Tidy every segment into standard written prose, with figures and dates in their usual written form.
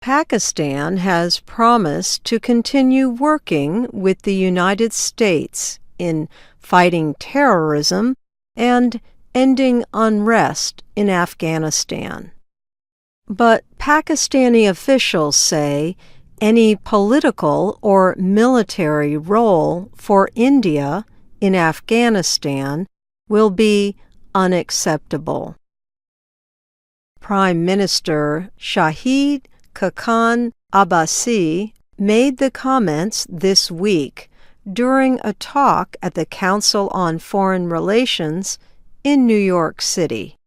Pakistan has promised to continue working with the United States in fighting terrorism and ending unrest in Afghanistan. But Pakistani officials say any political or military role for India in Afghanistan will be unacceptable. Prime Minister Shahid Khaqan Abbasi made the comments this week during a talk at the Council on Foreign Relations in New York City.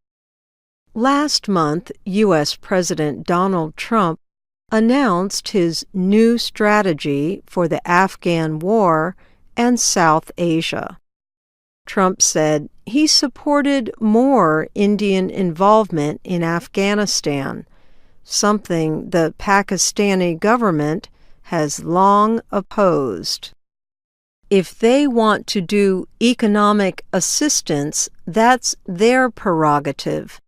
Last month, U.S. President Donald Trump announced his new strategy for the Afghan war and South Asia. Trump said he supported more Indian involvement in Afghanistan, something the Pakistani government has long opposed. If they want to do economic assistance, that's their prerogative,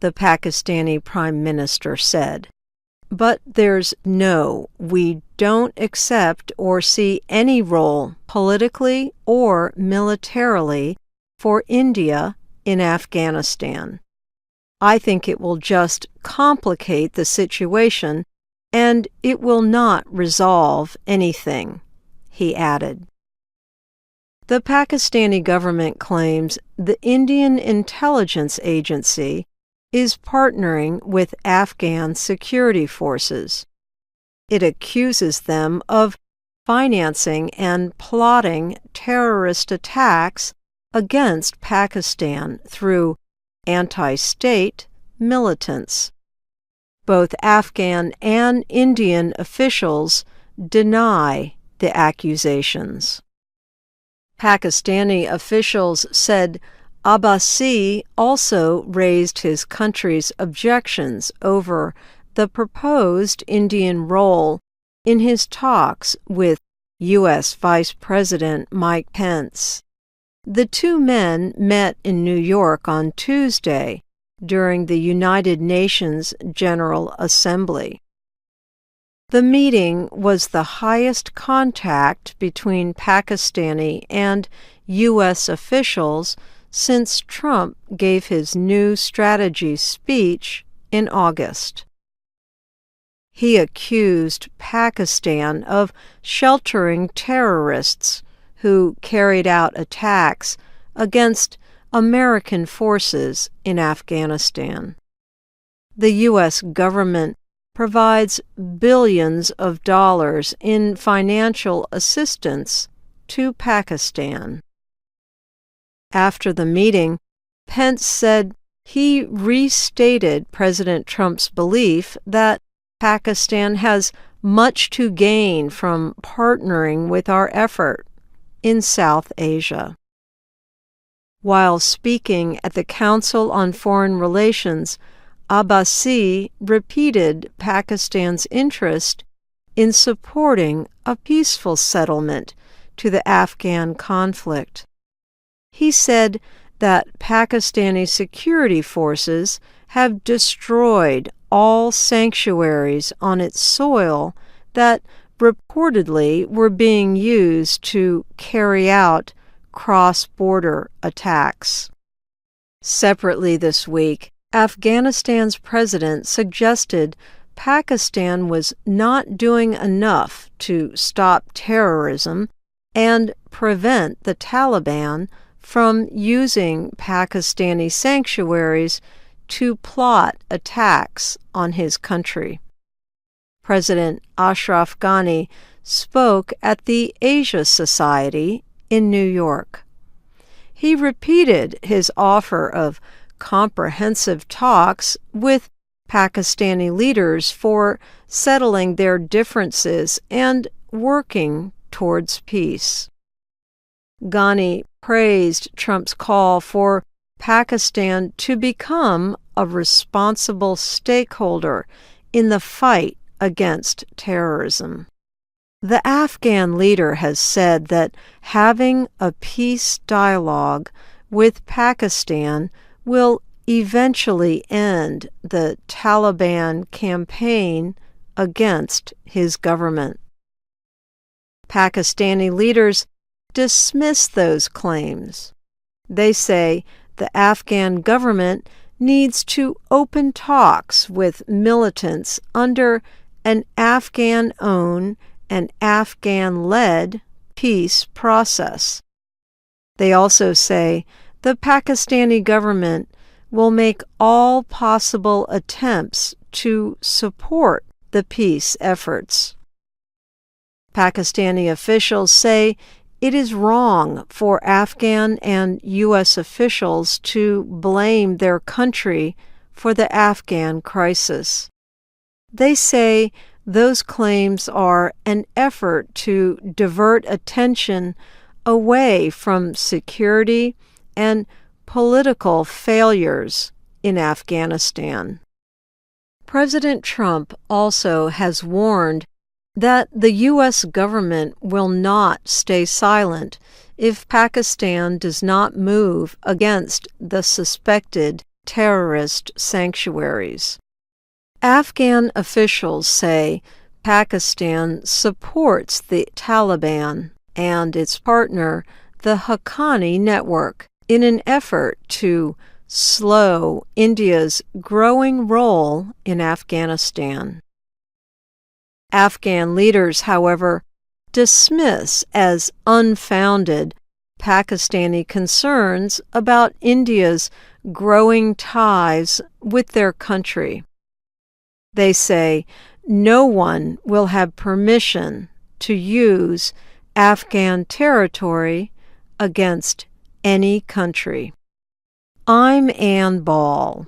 the Pakistani Prime Minister said. But there's we don't accept or see any role politically or militarily for India in Afghanistan. I think it will just complicate the situation, and it will not resolve anything, he added. The Pakistani government claims the Indian intelligence agency is partnering with Afghan security forces. It accuses them of financing and plotting terrorist attacks against Pakistan through anti-state militants. Both Afghan and Indian officials deny the accusations. Pakistani officials said Abbasi also raised his country's objections over the proposed Indian role in his talks with U.S. Vice President Mike Pence. The two men met in New York on Tuesday during the United Nations General Assembly. The meeting was the highest contact between Pakistani and U.S. officials since Trump gave his new strategy speech in August. He accused Pakistan of sheltering terrorists who carried out attacks against American forces in Afghanistan. The U.S. government provides billions of dollars in financial assistance to Pakistan. After the meeting, Pence said he restated President Trump's belief that Pakistan has much to gain from partnering with our effort in South Asia. While speaking at the Council on Foreign Relations, Abbasi repeated Pakistan's interest in supporting a peaceful settlement to the Afghan conflict. He said that Pakistani security forces have destroyed all sanctuaries on its soil that reportedly were being used to carry out cross-border attacks. Separately this week, Afghanistan's president suggested Pakistan was not doing enough to stop terrorism and prevent the Taliban from using Pakistani sanctuaries to plot attacks on his country. President Ashraf Ghani spoke at the Asia Society in New York. He repeated his offer of comprehensive talks with Pakistani leaders for settling their differences and working towards peace. Ghani praised Trump's call for Pakistan to become a responsible stakeholder in the fight against terrorism. The Afghan leader has said that having a peace dialogue with Pakistan will eventually end the Taliban campaign against his government. Pakistani leaders dismiss those claims. They say the Afghan government needs to open talks with militants under an Afghan-owned and Afghan-led peace process. They also say the Pakistani government will make all possible attempts to support the peace efforts. Pakistani officials say it is wrong for Afghan and U.S. officials to blame their country for the Afghan crisis. They say those claims are an effort to divert attention away from security and political failures in Afghanistan. President Trump also has warned that the U.S. government will not stay silent if Pakistan does not move against the suspected terrorist sanctuaries. Afghan officials say Pakistan supports the Taliban and its partner, the Haqqani Network, in an effort to slow India's growing role in Afghanistan. Afghan leaders, however, dismiss as unfounded Pakistani concerns about India's growing ties with their country. They say no one will have permission to use Afghan territory against any country. I'm Ann Ball.